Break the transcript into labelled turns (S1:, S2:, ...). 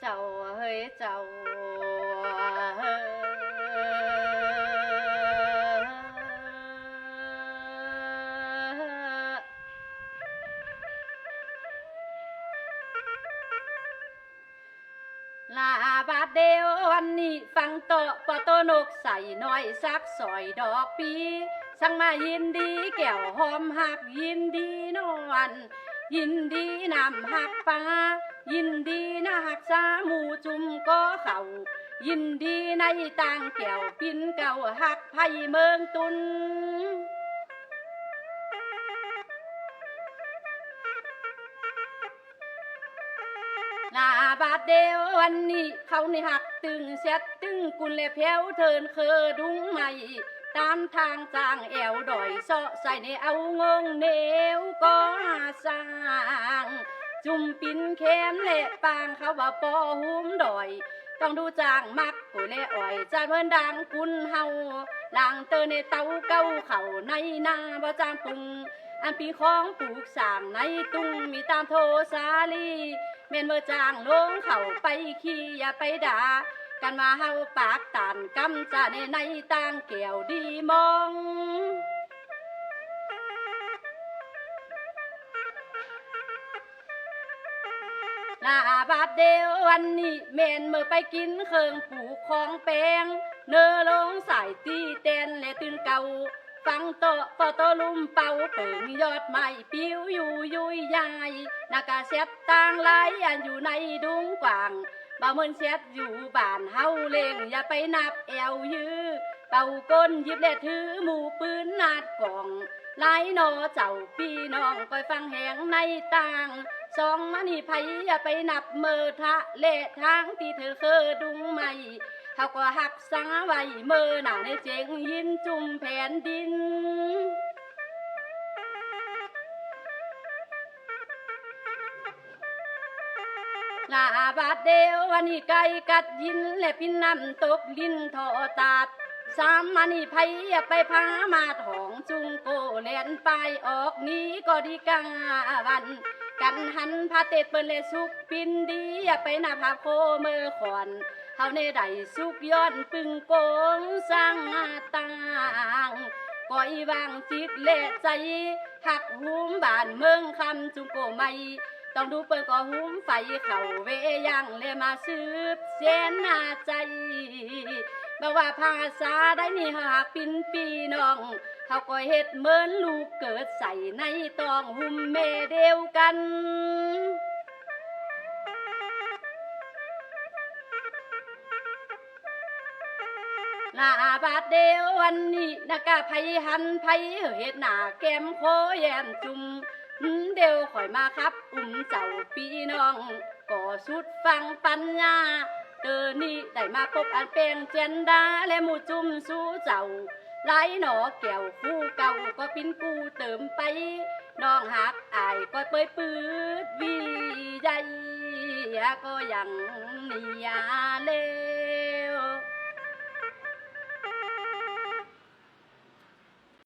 S1: จ้าเฮ้ยเจ้าลาบาดเดียววันนี้ฟังโตปอโตนกใส่น้อยซักสอยดอกปีสั่งมายินดีแก้วหอมหักยินดีนอนยินดีนำหักปลายินดีนะหักสาหมูจุ่มก็เขายินดีในต่างแก้วปินเก่าหักไผ่เมืองตุนลาบาดเดียววันนี้เขาในหักตึงเสียตึงกุลและแผวเทินเคอดุงใหม่ตามทางจางแอวดอยเสาะใส่ในเอางงเนวก็สร้างจุ่มปินแคมและปางเขาว่าปอหุ้มดอยต้องดูจางมักกุและอ่อยจานเพิ่นดังกุนเฮาลางเตอในเตาเก้าเข่าในนาบ่จางปรุงอันปีของปลูกสางในตุงมีตามโทสาลีแม่นเมื่อจางลงเข่าไปขี้อย่าไปด่ากันมาเฮาปากตานกำจะในต่างแก้วดีมองลาบาดเดียววันนี้แม่นเมื่อไปกินเครื่องปลูกของแปงเนอลงสายตีเต้นและตื่นเก่าฟังโตปอโตลุมเป่าเปิงยอดไม้ปิ้วอยู่ยุยยายนากาเสียบต่างไหลอันอยู่ในดุงกว่างบ่เหมือนเสียบอยู่บ้านเฮาเล่งอย่าไปนับแอวยื้อเป่าก้นยิบและถือหมู่ปืนนาดกล่องไล่นอเจ้าพี่น้องคอยฟังแหงในต่างสองมันนี่ไผอย่าไปนับเมื่อทะเละทางที่เธอเคยดุงไม่เขาก็หักษาไว้เมื่อหน้าในเจงยินจุ่มแผ่นดินลาบาดเดียววันนี้ไก่กัดยินและพินน้ำตกลินทอตาดสามมันนี่ไผอย่าไปพามาถองจุงโกเลียนไปออกนี้ก็ดีกาวันกันหันพาเตดเปิ้นและสุกปินดีอย่าไปหน้าพาโคเมื่อขอนเฮาในใดสุกย้อนปึงโกงสร้างต่างก่อยวางจิตเละใจหักหุ้มบ้านเมืองคำจุงโกไม่ต้องดูเปิ้นก็หุ้มไฟเข่าเวยังเลยมาสืบเส้นหน้าใจบอกว่าภาษาได้นี่หากปินปีน้องเขาก็เฮ็ดเหมือนลูกเกิดใส่ในตองหุ้มเมเดียวกันลาบาดเดียววันนี้นักไผหันไผเฮ็ดหน้าแก้มโคแย้มจุ่มเดี๋ยวข่อยมาครับเจ้าพี่น้องก็สุดฟังปัญญาเตอนี่ได้มาพบอันเป็นเจนดาและหมู่จุ่มสู้เจ้าไล่หนอแก้วคู่เก่าก็ปิ้นกูเติมไปน้องหักอายก็เปยปืดวีใจก็ยังนี่ยาเล